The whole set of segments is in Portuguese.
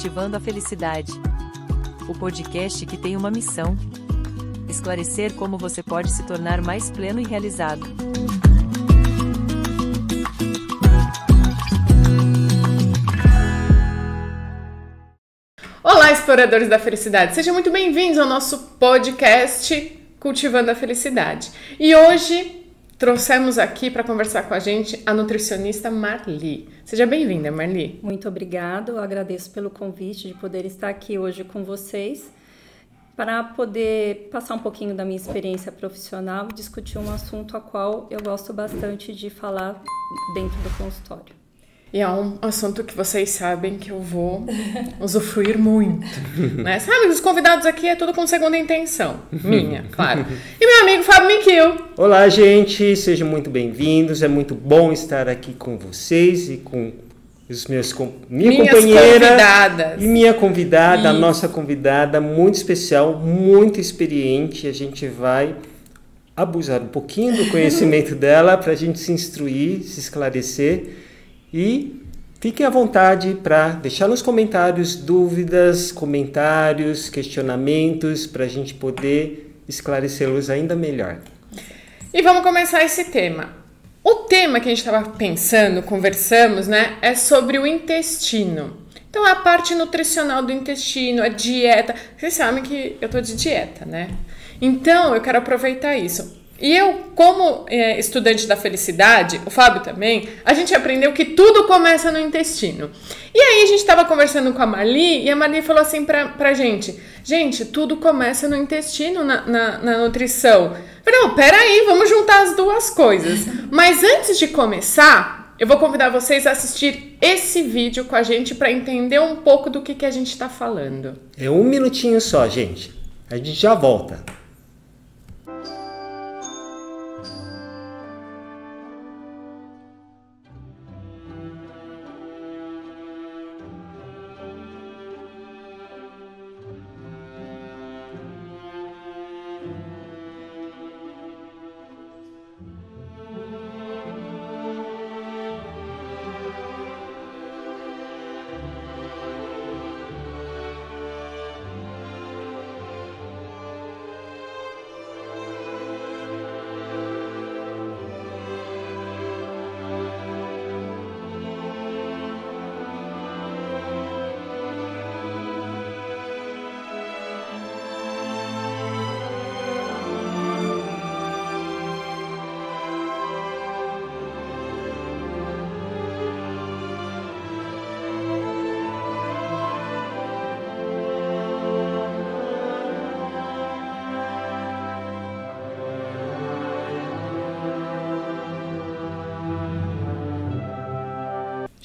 Cultivando a Felicidade. O podcast que tem uma missão: esclarecer como você pode se tornar mais pleno e realizado. Olá, exploradores da felicidade! Sejam muito bem-vindos ao nosso podcast Cultivando a Felicidade. E hoje trouxemos aqui para conversar com a gente a nutricionista Marli. Seja bem-vinda, Marli. Muito obrigada, eu agradeço pelo convite de poder estar aqui hoje com vocês para poder passar um pouquinho da minha experiência profissional e discutir um assunto a qual eu gosto bastante de falar dentro do consultório. E é um assunto que vocês sabem que eu vou usufruir muito, né? Sabe, os convidados aqui é tudo com segunda intenção, minha, claro. E meu amigo Fábio Miquil. Olá, gente, sejam muito bem-vindos, é muito bom estar aqui com vocês e com os minhas companheira convidadas. E minha convidada, Isso. A nossa convidada muito especial, muito experiente. A gente vai abusar um pouquinho do conhecimento dela para a gente se instruir, se esclarecer. E fiquem à vontade para deixar nos comentários dúvidas, comentários, questionamentos, para a gente poder esclarecê-los ainda melhor. E vamos começar esse tema. O tema que a gente estava pensando, conversamos, né, é sobre o intestino. Então, é a parte nutricional do intestino, a dieta. Vocês sabem que eu tô de dieta, né? Então, eu quero aproveitar isso. E eu, como estudante da felicidade, o Fábio também, a gente aprendeu que tudo começa no intestino. E aí a gente estava conversando com a Marli, e a Marli falou assim pra gente: gente, tudo começa no intestino, na nutrição. Eu falei, não, peraí, vamos juntar as duas coisas. Mas antes de começar, eu vou convidar vocês a assistir esse vídeo com a gente para entender um pouco do que a gente está falando. É um minutinho só, gente. A gente já volta.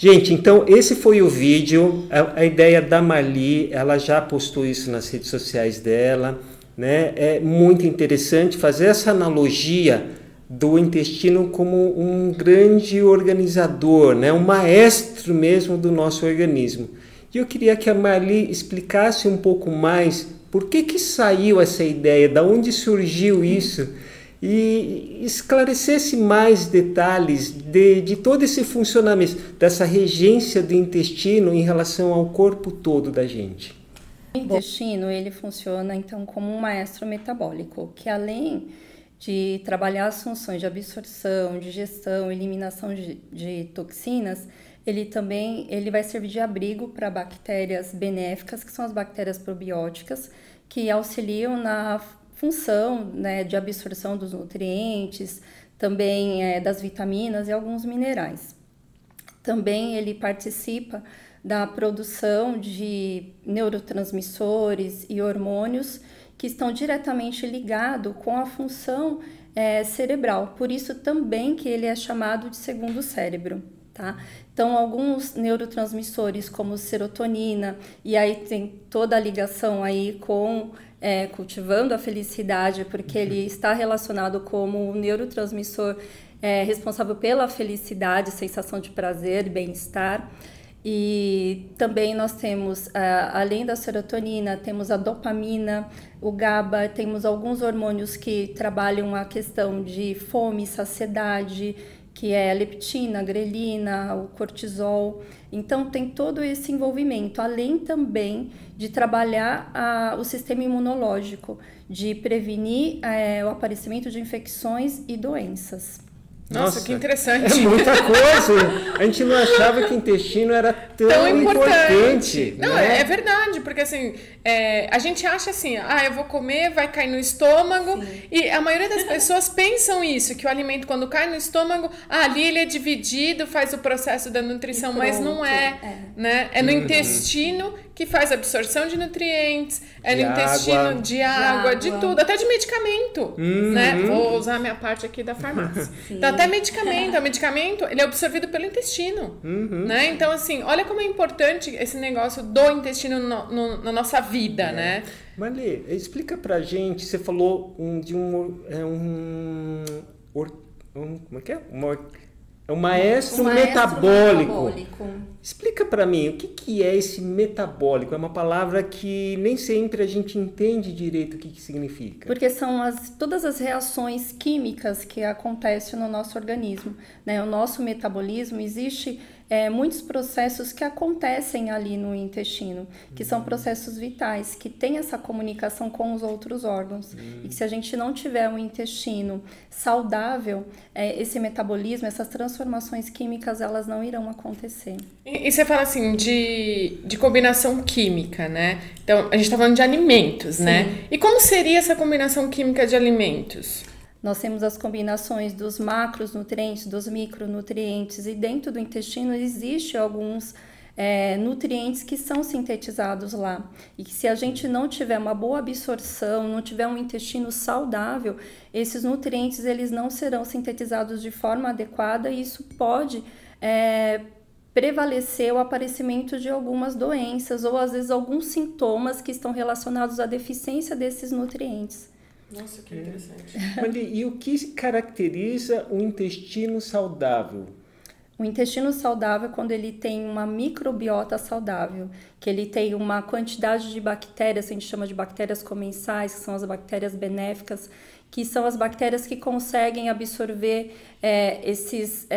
Gente, então esse foi o vídeo, a ideia da Marli, ela já postou isso nas redes sociais dela, né? É muito interessante fazer essa analogia do intestino como um grande organizador, né? Um maestro mesmo do nosso organismo. E eu queria que a Marli explicasse um pouco mais por que saiu essa ideia, de onde surgiu isso, e esclarecesse mais detalhes de todo esse funcionamento, dessa regência do intestino em relação ao corpo todo da gente. O intestino, ele funciona então como um maestro metabólico, que além de trabalhar as funções de absorção, digestão, eliminação de toxinas, ele vai servir de abrigo para bactérias benéficas, que são as bactérias probióticas, que auxiliam na função, né, de absorção dos nutrientes, também das vitaminas e alguns minerais. Também ele participa da produção de neurotransmissores e hormônios que estão diretamente ligados com a função cerebral. Por isso também que ele é chamado de segundo cérebro, tá? Então, alguns neurotransmissores como serotonina, e aí tem toda a ligação aí com cultivando a felicidade, porque ele está relacionado como o neurotransmissor responsável pela felicidade, sensação de prazer e bem-estar. E também nós temos, além da serotonina, temos a dopamina, o GABA, temos alguns hormônios que trabalham a questão de fome, saciedade, que é a leptina, a grelina, o cortisol. Então, tem todo esse envolvimento, além também de trabalhar o sistema imunológico, de prevenir o aparecimento de infecções e doenças. Nossa, que interessante. É muita coisa. A gente não achava que o intestino era tão importante. Não, né? é verdade, porque assim, a gente acha assim, eu vou comer, vai cair no estômago. Sim. E a maioria das pessoas pensam isso, que o alimento quando cai no estômago, ali ele é dividido, faz o processo da nutrição, mas não né? É no intestino que faz a absorção de nutrientes, no intestino de água, de tudo, até de medicamento, né? Vou usar a minha parte aqui da farmácia. Então, até medicamento, o medicamento, ele é absorvido pelo intestino, né? Então, assim, olha como é importante esse negócio do intestino na nossa vida, né? Marli, explica pra gente, você falou de como é que é? É um maestro metabólico. Explica para mim, o que é esse metabólico? É uma palavra que nem sempre a gente entende direito o que significa. Porque são todas as reações químicas que acontecem no nosso organismo, né? O nosso metabolismo, existe muitos processos que acontecem ali no intestino, que são processos vitais, que têm essa comunicação com os outros órgãos. E que se a gente não tiver um intestino saudável, esse metabolismo, essas transformações químicas, elas não irão acontecer. E você fala assim de combinação química, né? Então, a gente está falando de alimentos, Sim. né? E como seria essa combinação química de alimentos? Nós temos as combinações dos macronutrientes, dos micronutrientes, e dentro do intestino existe alguns nutrientes que são sintetizados lá. E que se a gente não tiver uma boa absorção, não tiver um intestino saudável, esses nutrientes eles não serão sintetizados de forma adequada, e isso pode prevalecer o aparecimento de algumas doenças ou às vezes alguns sintomas que estão relacionados à deficiência desses nutrientes. Nossa, que interessante. E o que caracteriza o intestino saudável? O intestino saudável é quando ele tem uma microbiota saudável, que ele tem uma quantidade de bactérias, a gente chama de bactérias comensais, que são as bactérias benéficas, que são as bactérias que conseguem absorver esses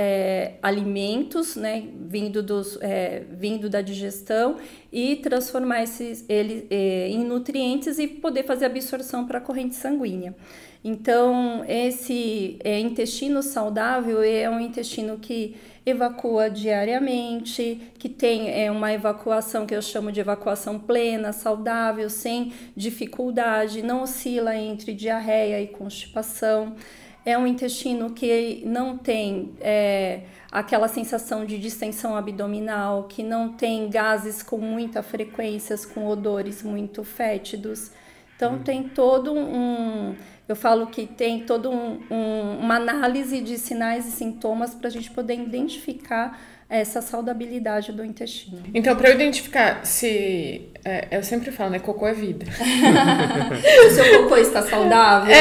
alimentos, né, vindo da digestão, e transformar eles em nutrientes e poder fazer absorção para a corrente sanguínea. Então, esse intestino saudável é um intestino que evacua diariamente, que tem uma evacuação que eu chamo de evacuação plena, saudável, sem dificuldade, não oscila entre diarreia e constipação. É um intestino que não tem aquela sensação de distensão abdominal, que não tem gases com muita frequência, com odores muito fétidos. Então, tem todo eu falo que tem toda uma análise de sinais e sintomas para a gente poder identificar essa saudabilidade do intestino. Então, para eu identificar se... eu sempre falo, né? Cocô é vida. O seu cocô está saudável?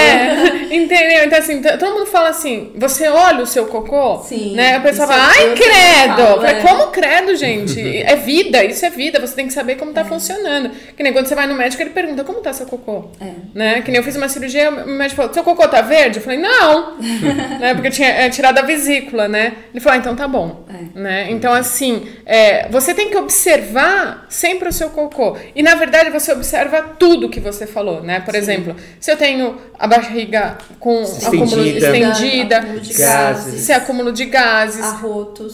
Entendeu? Então, assim, todo mundo fala assim, você olha o seu cocô? Sim. Né? A pessoa fala, ai, credo! Eu falei, como credo, gente? É vida, isso é vida. Você tem que saber como tá funcionando. Que nem quando você vai no médico, ele pergunta, como tá seu cocô? Né? Que nem eu fiz uma cirurgia, o médico falou, seu cocô tá verde? Eu falei, não! Né? Porque eu tinha tirado a vesícula, né? Ele falou, então tá bom. Né? Então, assim, você tem que observar sempre o seu cocô. E, na verdade, você observa tudo que você falou, né? Por exemplo, se eu tenho a barriga com acúmulo estendida, se é acúmulo de gases, arrotos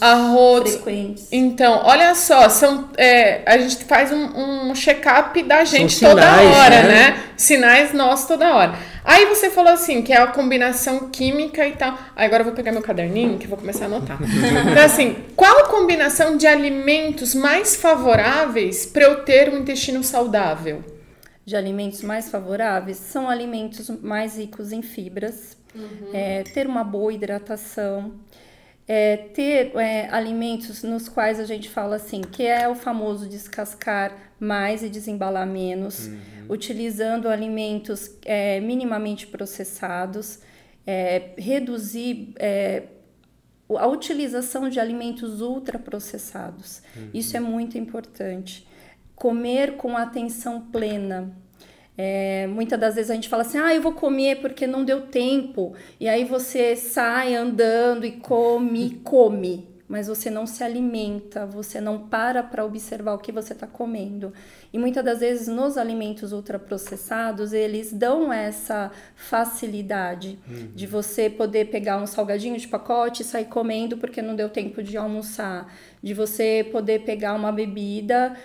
frequentes. Então, olha só, a gente faz um check-up da gente São toda sinais, hora, né? Sinais nossos toda hora. Aí você falou assim, que é a combinação química e tal. Aí agora eu vou pegar meu caderninho, que eu vou começar a anotar. Então, assim, qual a combinação de alimentos mais favoráveis para eu ter um intestino saudável? De alimentos mais favoráveis são alimentos mais ricos em fibras, ter uma boa hidratação, ter alimentos nos quais a gente fala assim, que é o famoso descascar mais e desembalar menos, utilizando alimentos minimamente processados, reduzir a utilização de alimentos ultraprocessados. Isso é muito importante. Comer com atenção plena. Muitas das vezes a gente fala assim, eu vou comer porque não deu tempo. E aí você sai andando e come. Mas você não se alimenta, você não para observar o que você está comendo. E muitas das vezes nos alimentos ultraprocessados, eles dão essa facilidade de você poder pegar um salgadinho de pacote e sair comendo porque não deu tempo de almoçar. De você poder pegar uma bebida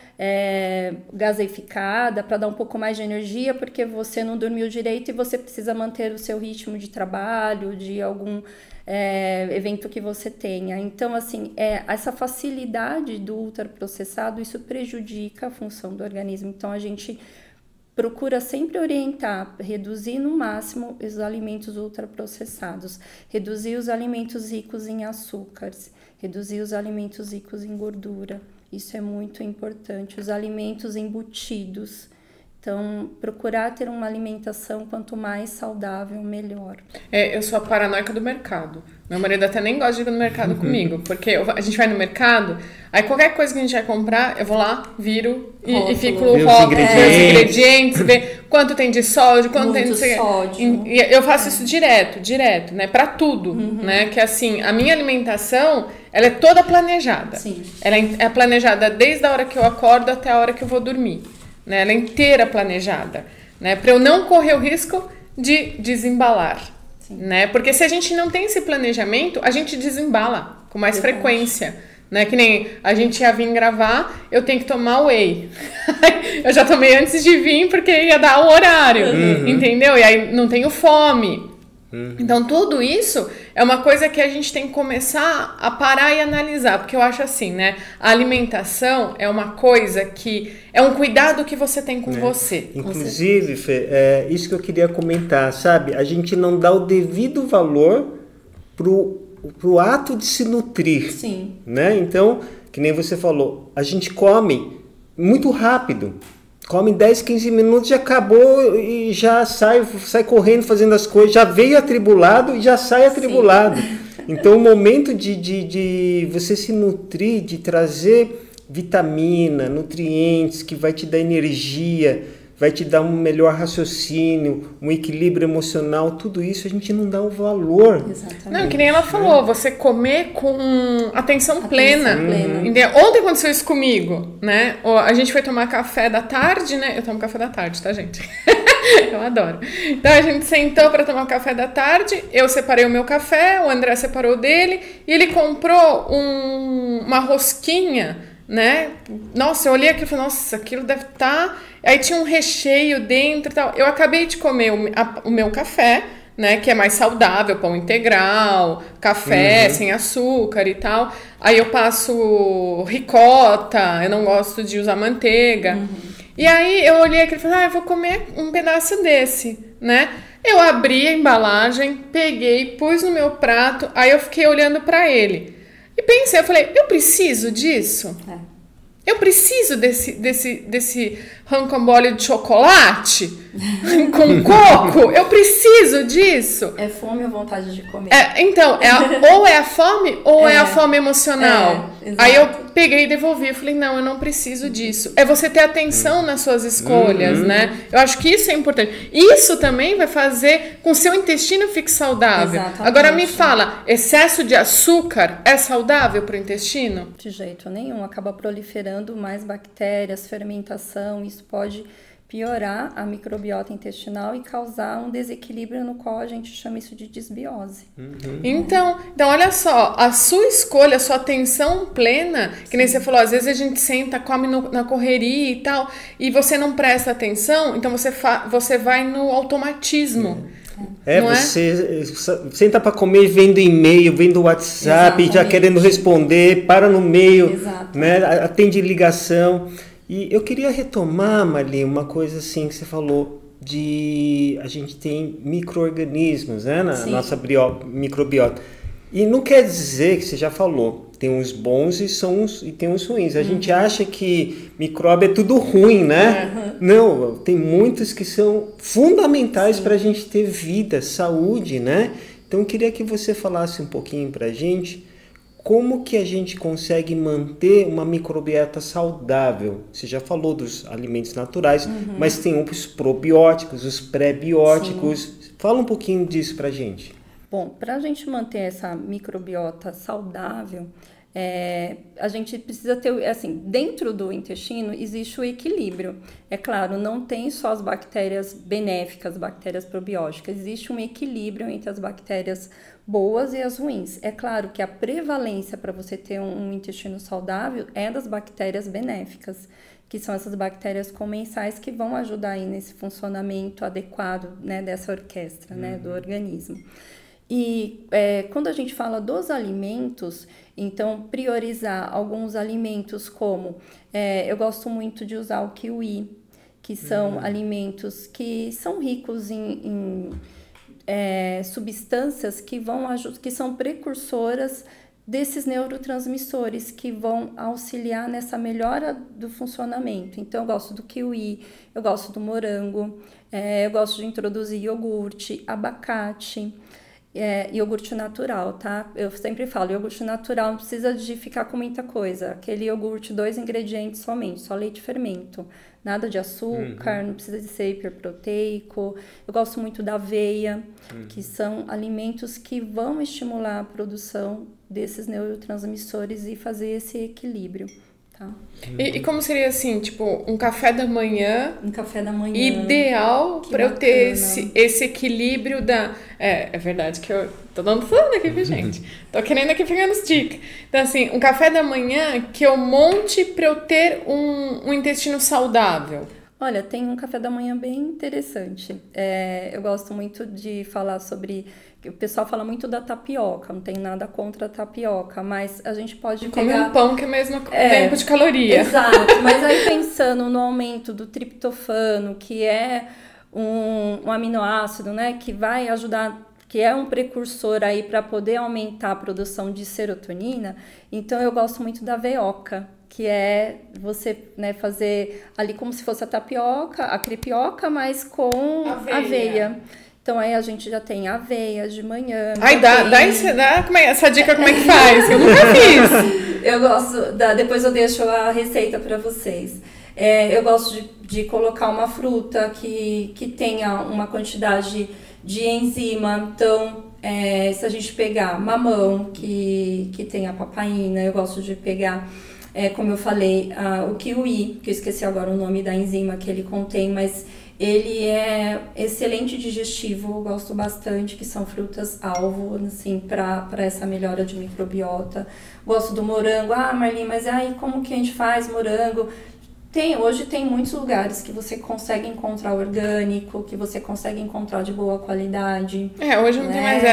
gaseificada para dar um pouco mais de energia porque você não dormiu direito e você precisa manter o seu ritmo de trabalho, de algum evento que você tenha. Então, assim, essa facilidade do ultraprocessado, isso prejudica a função do organismo. Então, a gente procura sempre orientar, reduzir no máximo os alimentos ultraprocessados, reduzir os alimentos ricos em açúcares, reduzir os alimentos ricos em gordura. Isso é muito importante. Os alimentos embutidos. Então, procurar ter uma alimentação quanto mais saudável, melhor. Eu sou a paranoica do mercado. Meu marido até nem gosta de ir no mercado comigo, porque a gente vai no mercado, aí qualquer coisa que a gente vai comprar, eu vou lá, viro e fico no rótulo, ver os ingredientes, ver quanto tem de sódio, quanto tem de sódio. E eu faço isso direto, né? Pra tudo, né? Que assim, a minha alimentação, ela é toda planejada. Sim. Ela é planejada desde a hora que eu acordo até a hora que eu vou dormir. Né, ela é inteira planejada, né, para eu não correr o risco de desembalar, né, porque se a gente não tem esse planejamento, a gente desembala com mais frequência, né, que nem a gente ia vir gravar, eu tenho que tomar whey, eu já tomei antes de vir porque ia dar o horário, entendeu? E aí não tenho fome. Então tudo isso é uma coisa que a gente tem que começar a parar e analisar, porque eu acho assim, né? A alimentação é uma coisa que é um cuidado que você tem com você. Inclusive, Fê, isso que eu queria comentar, sabe? A gente não dá o devido valor pro ato de se nutrir. Sim. Né? Então, que nem você falou, a gente come muito rápido. Come 10, 15 minutos, já acabou e já sai correndo fazendo as coisas, já veio atribulado e já sai atribulado. Sim. Então o momento de você se nutrir, de trazer vitamina, nutrientes que vai te dar energia, vai te dar um melhor raciocínio, um equilíbrio emocional, tudo isso a gente não dá o valor. Exatamente. Não, que nem ela falou, você comer com atenção plena. Ontem aconteceu isso comigo, né? A gente foi tomar café da tarde, né? Eu tomo café da tarde, tá, gente? Eu adoro. Então a gente sentou para tomar o café da tarde, eu separei o meu café, o André separou o dele, e ele comprou uma rosquinha, né? Nossa, eu olhei aquilo e falei, nossa, aquilo deve estar... Aí tinha um recheio dentro e tal. Eu acabei de comer o meu café, né? Que é mais saudável, pão integral, café sem açúcar e tal. Aí eu passo ricota, eu não gosto de usar manteiga. E aí eu olhei aquilo e falei, eu vou comer um pedaço desse, né? Eu abri a embalagem, peguei, pus no meu prato, aí eu fiquei olhando pra ele. E pensei, eu falei, eu preciso disso? Eu preciso desse rocambole de chocolate com coco? Eu preciso disso? É fome ou vontade de comer? Então, ou é a fome ou é a fome emocional. Aí eu peguei e devolvi. Eu falei, não, eu não preciso disso. É você ter atenção nas suas escolhas, né? Eu acho que isso é importante. Isso também vai fazer com que o seu intestino fique saudável. Exatamente. Agora me fala, excesso de açúcar é saudável para o intestino? De jeito nenhum. Acaba proliferando mais bactérias, fermentação, isso pode piorar a microbiota intestinal e causar um desequilíbrio no qual a gente chama isso de disbiose. Então, olha só, a sua escolha, a sua atenção plena, que nem você falou, às vezes a gente senta, come na correria e tal, e você não presta atenção, então você vai no automatismo. Você senta para comer, vendo e-mail, vendo WhatsApp, exatamente, já querendo responder, para no meio, né, atende ligação. E eu queria retomar, Marli, uma coisa assim que você falou, a gente tem micro-organismos, né, na nossa microbiota. E não quer dizer que você já falou, tem uns bons e tem uns ruins. A gente acha que micróbio é tudo ruim, né? Não, tem muitos que são fundamentais para a gente ter vida, saúde, né? Então eu queria que você falasse um pouquinho para a gente como que a gente consegue manter uma microbiota saudável? Você já falou dos alimentos naturais, mas tem os probióticos, os pré-bióticos. Sim. Fala um pouquinho disso pra gente. Bom, para a gente manter essa microbiota saudável, a gente precisa ter, assim, dentro do intestino existe o equilíbrio. É claro, não tem só as bactérias benéficas, bactérias probióticas, existe um equilíbrio entre as bactérias boas e as ruins. É claro que a prevalência para você ter um intestino saudável é das bactérias benéficas, que são essas bactérias comensais que vão ajudar aí nesse funcionamento adequado, né, dessa orquestra, né, do organismo. E quando a gente fala dos alimentos, então priorizar alguns alimentos como, eu gosto muito de usar o kiwi, que são alimentos que são ricos em substâncias que são precursoras desses neurotransmissores que vão auxiliar nessa melhora do funcionamento. Então, eu gosto do kiwi, eu gosto do morango, eu gosto de introduzir iogurte, abacate, iogurte natural, tá? Eu sempre falo, iogurte natural não precisa de ficar com muita coisa. Aquele iogurte, 2 ingredientes somente, só leite e fermento. Nada de açúcar, não precisa de ser hiperproteico. Eu gosto muito da aveia, que são alimentos que vão estimular a produção desses neurotransmissores e fazer esse equilíbrio, tá? E como seria assim, tipo, um café da manhã... Um café da manhã. Ideal para eu ter esse equilíbrio da... É verdade que eu tô dando falando aqui, viu, gente? Tô querendo aqui pegar nos dicas. Então, assim, um café da manhã que eu monte para eu ter um intestino saudável. Olha, tem um café da manhã bem interessante. Eu gosto muito de falar sobre... O pessoal fala muito da tapioca, não tem nada contra a tapioca, mas a gente pode comer um pão que é o mesmo tempo de caloria. Exato, mas aí pensando no aumento do triptofano, que é um aminoácido, né, que vai ajudar, que é um precursor aí para poder aumentar a produção de serotonina, então eu gosto muito da veioca, que é você, né, fazer ali como se fosse a tapioca, a crepioca, mas com aveia. Então, aí a gente já tem aveia de manhã. Ai, dá essa dica como é que faz? Eu nunca fiz. Eu gosto, depois eu deixo a receita para vocês. Eu gosto de colocar uma fruta que tenha uma quantidade de enzima. Então, se a gente pegar mamão, que tem a papaina, eu gosto de pegar, como eu falei, o kiwi, que eu esqueci agora o nome da enzima que ele contém, mas... Ele é excelente digestivo, eu gosto bastante, que são frutas-alvo, assim, para essa melhora de microbiota. Gosto do morango. Ah, Marli, mas aí como que a gente faz morango? Hoje tem muitos lugares que você consegue encontrar orgânico, que você consegue encontrar de boa qualidade. Hoje não tem mais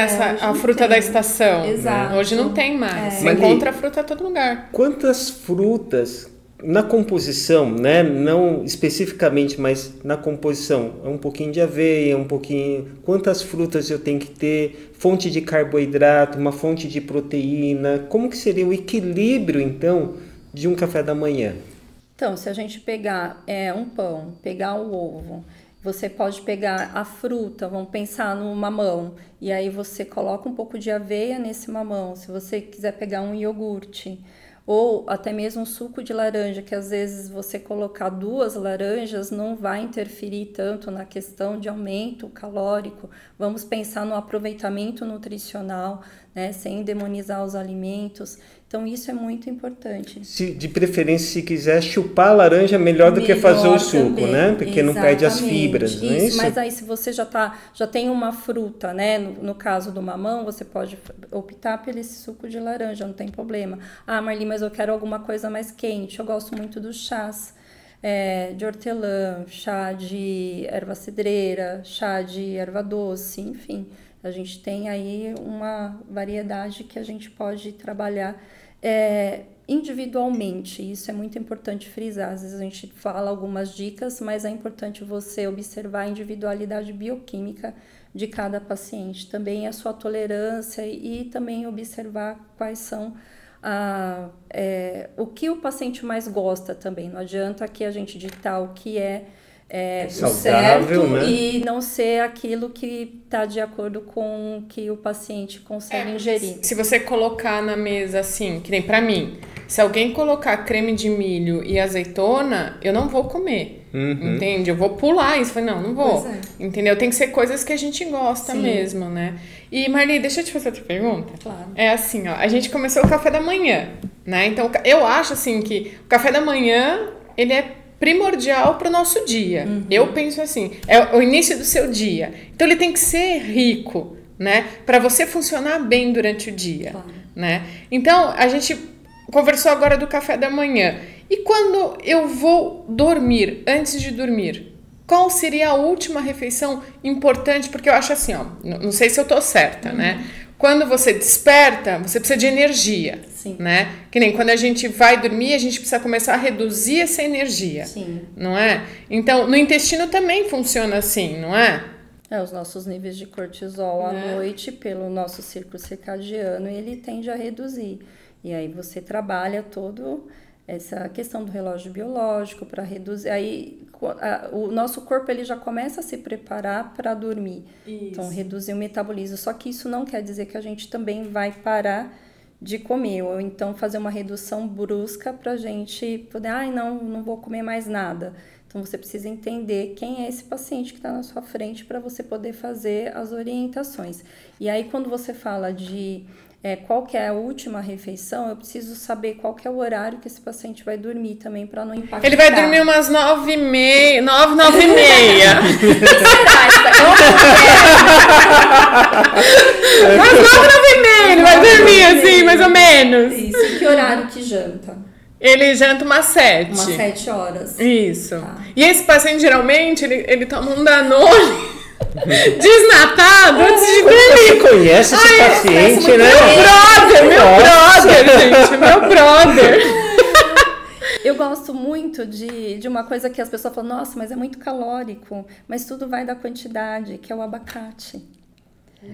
a fruta da estação. Exato. Né? Hoje não tem mais. Você encontra a fruta a todo lugar. Quantas frutas... Na composição, né? Não especificamente, mas na composição, um pouquinho de aveia, um pouquinho... Quantas frutas eu tenho que ter? Fonte de carboidrato, uma fonte de proteína. Como que seria o equilíbrio, então, de um café da manhã? Então, se a gente pegar um pão, pegar o ovo, você pode pegar a fruta, vamos pensar no mamão, e aí você coloca um pouco de aveia nesse mamão. Se você quiser pegar um iogurte... ou até mesmo um suco de laranja, que às vezes você colocar 2 laranjas não vai interferir tanto na questão de aumento calórico. Vamos pensar no aproveitamento nutricional, né, sem demonizar os alimentos. Então, isso é muito importante. De preferência, se quiser chupar a laranja, melhor do que fazer o suco, também, né? Porque exatamente, não perde as fibras, não é isso? Mas aí, se você já tem uma fruta, né? No caso do mamão, você pode optar por esse suco de laranja, não tem problema. Ah, Marli, mas eu quero alguma coisa mais quente. Eu gosto muito dos chás. De hortelã, chá de erva cidreira, chá de erva doce, enfim. A gente tem aí uma variedade que a gente pode trabalhar individualmente. Isso é muito importante frisar. Às vezes a gente fala algumas dicas, mas é importante você observar a individualidade bioquímica de cada paciente. Também a sua tolerância e também observar quais são o que o paciente mais gosta também. Não adianta que a gente ditar o que é saudável, o certo, né? E não ser aquilo que está de acordo com o que o paciente consegue ingerir. Se você colocar na mesa assim, que nem pra mim, se alguém colocar creme de milho e azeitona, eu não vou comer. Entende? Eu vou pular isso. Não vou. Entendeu? Tem que ser coisas que a gente gosta mesmo, né? E Marli, deixa eu te fazer outra pergunta. Claro. É assim, ó, a gente começou o café da manhã, né? Então, eu acho assim que o café da manhã, ele é primordial para o nosso dia. Eu penso assim, é o início do seu dia. Então, ele tem que ser rico, né? Para você funcionar bem durante o dia, né? Então, a gente conversou agora do café da manhã. E quando eu vou dormir, antes de dormir, qual seria a última refeição importante? Porque eu acho assim, ó, não sei se eu tô certa, né? Quando você desperta, você precisa de energia, né? Que nem quando a gente vai dormir, a gente precisa começar a reduzir essa energia, não é? Então, no intestino também funciona assim, não é? Os nossos níveis de cortisol à noite, pelo nosso ciclo circadiano, ele tende a reduzir. E aí você trabalha todo essa questão do relógio biológico para reduzir. Aí o nosso corpo ele já começa a se preparar para dormir. Então, reduzir o metabolismo. Só que isso não quer dizer que a gente também vai parar de comer, ou então fazer uma redução brusca para a gente poder, não vou comer mais nada. Então, você precisa entender quem é esse paciente que está na sua frente para você poder fazer as orientações. E aí, quando você fala de qual que é a última refeição, eu preciso saber qual que é o horário que esse paciente vai dormir também, para não impactar. Ele vai dormir umas 9h30, 9h30. Umas 9h30, ele vai dormir assim, mais ou menos. Isso, que horário que janta? Ele janta umas 7. Umas 7 horas. Isso. E esse paciente, geralmente, ele toma um Danone desnatado antes de dormir. Você conhece esse paciente, né? Meu brother. Eu gosto muito de uma coisa que as pessoas falam, nossa, mas é muito calórico. Mas tudo vai da quantidade, que é o abacate.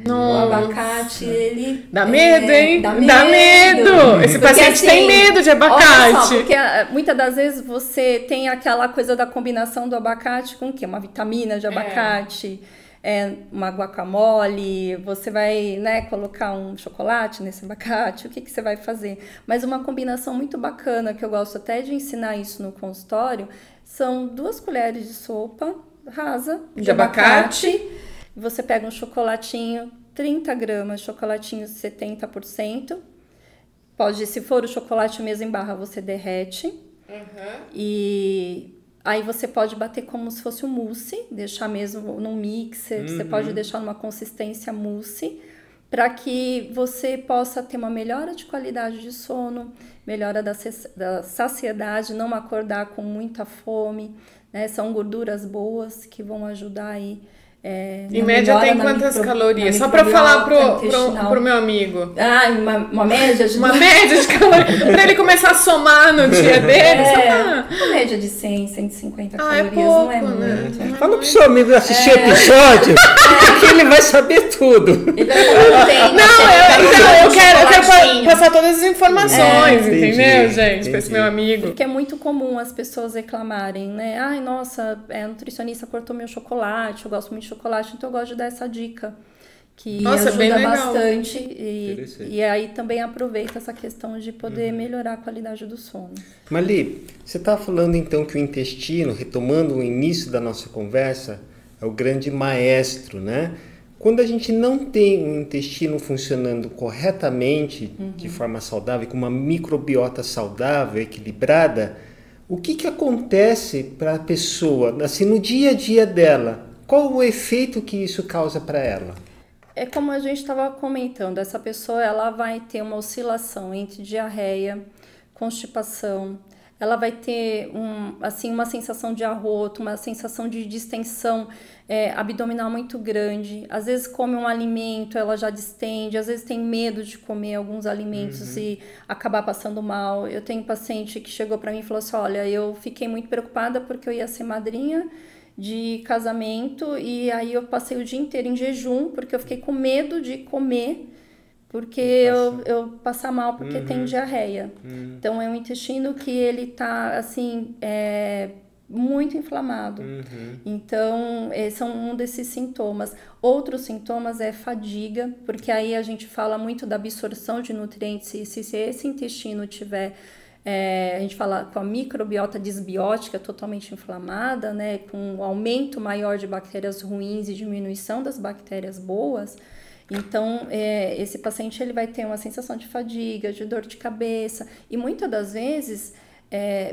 Nossa. O abacate, ele... Dá medo, hein? Dá medo. Esse paciente tem medo de abacate. Olha só, porque muitas das vezes você tem aquela coisa da combinação do abacate com o quê? Uma vitamina de abacate, uma guacamole, você vai, colocar um chocolate nesse abacate, o que você vai fazer? Mas uma combinação muito bacana, que eu gosto até de ensinar isso no consultório, são 2 colheres de sopa rasa de abacate. Você pega um chocolatinho, 30 gramas, chocolatinho 70%. Se for o chocolate mesmo em barra, você derrete. E aí você pode bater como se fosse um mousse, deixar mesmo num mixer. Você pode deixar numa consistência mousse, para que você possa ter uma melhora de qualidade de sono, melhora da saciedade, não acordar com muita fome, né? São gorduras boas que vão ajudar aí. Em média tem quantas calorias? Só para falar pro meu amigo. Uma média de... Uma média de calorias. Para ele começar a somar no dia dele. Uma média de 100, 150 calorias, pouco, não é muito. Né? Fala pro seu amigo assistir o episódio, que ele vai saber tudo. Eu quero passar todas as informações, entendeu, gente? Para esse meu amigo. Porque é muito comum as pessoas reclamarem, né? Nossa, a nutricionista cortou meu chocolate, eu gosto muito de chocolate, então eu gosto de dar essa dica, que ajuda bastante e aí também aproveita essa questão de poder melhorar a qualidade do sono. Marli, você estava falando então que o intestino, retomando o início da nossa conversa, é o grande maestro, né? Quando a gente não tem o intestino funcionando corretamente, de forma saudável, com uma microbiota saudável, equilibrada, o que acontece para a pessoa, assim, no dia a dia dela? Qual o efeito que isso causa para ela? É como a gente estava comentando, essa pessoa ela vai ter uma oscilação entre diarreia, constipação, ela vai ter uma sensação de arroto, uma sensação de distensão abdominal muito grande. Às vezes come um alimento, ela já distende, às vezes tem medo de comer alguns alimentos e acabar passando mal. Eu tenho um paciente que chegou para mim e falou assim, olha, eu fiquei muito preocupada porque eu ia ser madrinha de casamento e aí eu passei o dia inteiro em jejum porque eu fiquei com medo de comer porque eu passar mal porque tem diarreia. Então é um intestino que ele tá assim muito inflamado. Então, esse é um desses sintomas. Outros sintomas é fadiga, porque aí a gente fala muito da absorção de nutrientes. Se esse intestino tiver, a gente fala com a microbiota disbiótica totalmente inflamada, né, com um aumento maior de bactérias ruins e diminuição das bactérias boas, então esse paciente ele vai ter uma sensação de fadiga, de dor de cabeça, e muitas das vezes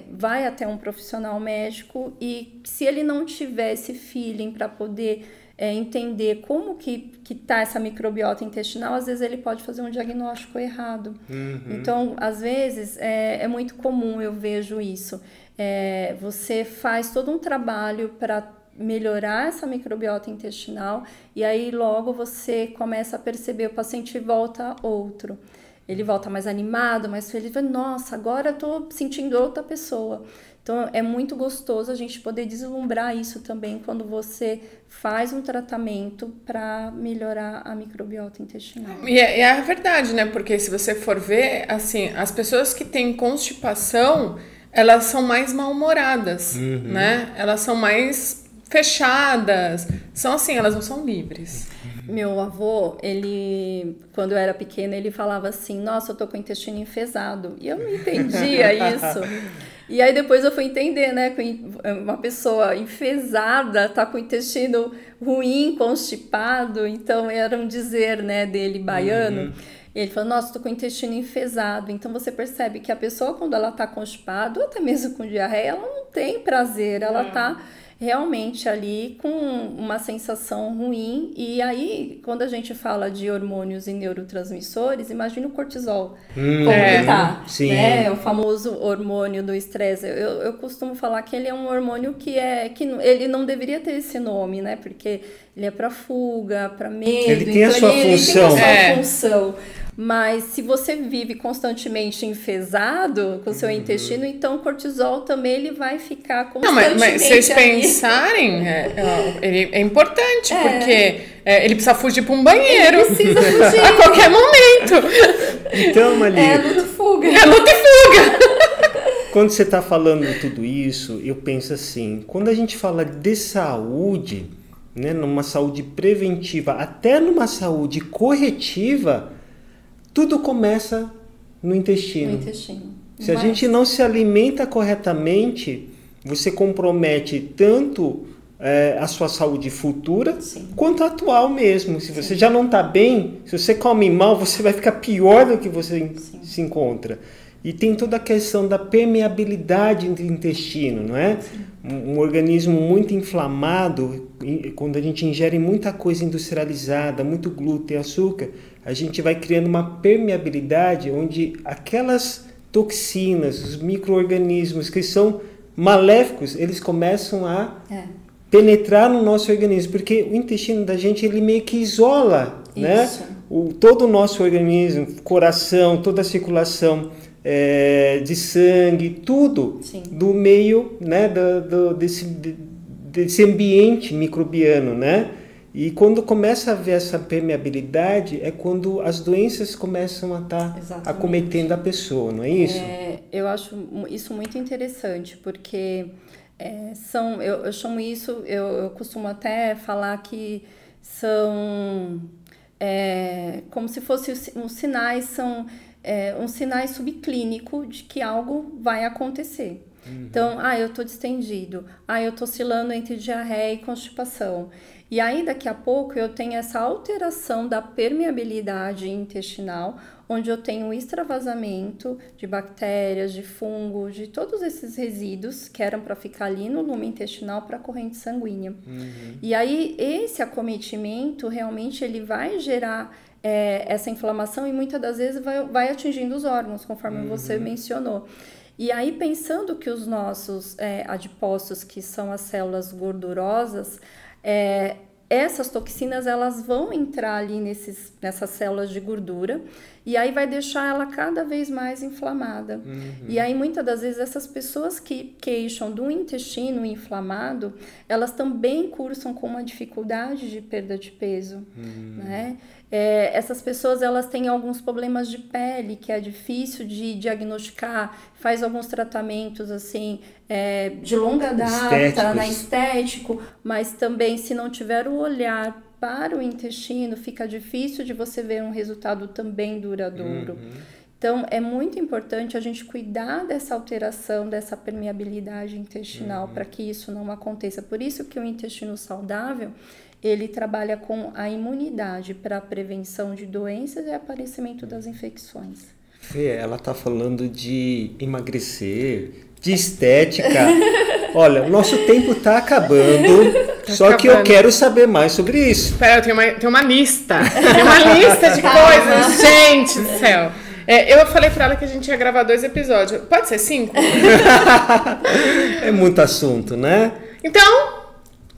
vai até um profissional médico, e se ele não tiver esse feeling para poder entender como que tá essa microbiota intestinal, às vezes ele pode fazer um diagnóstico errado. Então, às vezes, é muito comum, eu vejo isso. Você faz todo um trabalho para melhorar essa microbiota intestinal, e aí logo você começa a perceber, o paciente volta outro. Ele volta mais animado, mais feliz. Nossa, agora eu tô sentindo outra pessoa. Então, é muito gostoso a gente poder deslumbrar isso também quando você faz um tratamento para melhorar a microbiota intestinal. E é verdade, né? Porque se você for ver, assim, as pessoas que têm constipação, elas são mais mal-humoradas, né? Elas são mais fechadas, são assim, elas não são livres. Meu avô, ele, quando eu era pequena, ele falava assim, nossa, eu tô com o intestino enfesado. E eu não entendia isso. E aí depois eu fui entender, né, que uma pessoa enfesada tá com o intestino ruim, constipado. Então era um dizer, né, dele, baiano. E ele falou, nossa, tô com o intestino enfesado. Então você percebe que a pessoa, quando ela tá constipada, ou até mesmo com diarreia, ela não tem prazer, ela tá realmente ali com uma sensação ruim. E aí, quando a gente fala de hormônios e neurotransmissores, imagina o cortisol, como que tá, né? O famoso hormônio do estresse. Eu costumo falar que ele é um hormônio que ele não deveria ter esse nome, né? Porque ele é para fuga, para medo. Ele tem a sua função. Ele tem a sua função. Mas se você vive constantemente enfesado com o seu intestino, então o cortisol também ele vai ficar constantemente. Não, mas vocês pensarem, ele é importante, porque ele precisa fugir para um banheiro. Ele precisa fugir. A qualquer momento. Então, Mali, luta e fuga. Luta e fuga. Quando você está falando de tudo isso, eu penso assim, quando a gente fala de saúde, né, numa saúde preventiva, até numa saúde corretiva, tudo começa no intestino. Se a gente não se alimenta corretamente, você compromete tanto a sua saúde futura, quanto a atual mesmo. Se você já não está bem, se você come mal, você vai ficar pior do que você se encontra. E tem toda a questão da permeabilidade do intestino, não é? Um organismo muito inflamado, quando a gente ingere muita coisa industrializada, muito glúten, açúcar, a gente vai criando uma permeabilidade onde aquelas toxinas, os micro-organismos que são maléficos, eles começam a penetrar no nosso organismo, porque o intestino da gente, ele meio que isola, né? Todo o nosso organismo, coração, toda a circulação de sangue, tudo do meio, né, desse ambiente microbiano, né? E quando começa a haver essa permeabilidade, é quando as doenças começam a estar acometendo a pessoa, não é isso? Eu acho isso muito interessante, porque eu chamo isso, eu costumo até falar que são como se fossem uns sinais, são uns sinais subclínicos de que algo vai acontecer. Então, eu tô distendido, eu tô oscilando entre diarreia e constipação. E aí, daqui a pouco, eu tenho essa alteração da permeabilidade intestinal, onde eu tenho extravasamento de bactérias, de fungos, de todos esses resíduos que eram para ficar ali no lume intestinal para a corrente sanguínea. E aí, esse acometimento, realmente, ele vai gerar essa inflamação e muitas das vezes vai atingindo os órgãos, conforme você mencionou. E aí, pensando que os nossos adipócitos, que são as células gordurosas, essas toxinas elas vão entrar ali nessas células de gordura e aí vai deixar ela cada vez mais inflamada. E aí muitas das vezes essas pessoas que queixam do intestino inflamado, elas também cursam com uma dificuldade de perda de peso, né? Essas pessoas, elas têm alguns problemas de pele, que é difícil de diagnosticar, faz alguns tratamentos, assim, de longa data, né, estético, mas também, se não tiver o olhar para o intestino, fica difícil de você ver um resultado também duradouro. Então, é muito importante a gente cuidar dessa alteração, dessa permeabilidade intestinal, para que isso não aconteça. Por isso que o intestino saudável, ele trabalha com a imunidade para a prevenção de doenças e aparecimento das infecções. Fê, ela está falando de emagrecer, de estética. Olha, o nosso tempo está acabando, que eu quero saber mais sobre isso. Espera, eu tenho uma lista. Tem uma lista de coisas, gente do céu. Eu falei pra ela que a gente ia gravar 2 episódios. Pode ser 5? É muito assunto, né? Então,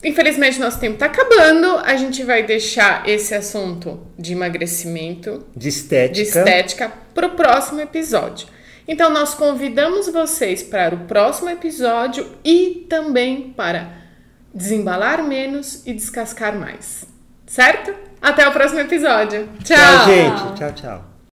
infelizmente, nosso tempo tá acabando. A gente vai deixar esse assunto de emagrecimento, de estética pro próximo episódio. Então, nós convidamos vocês para o próximo episódio e também para desembalar menos e descascar mais. Certo? Até o próximo episódio. Tchau, gente. Tchau, tchau.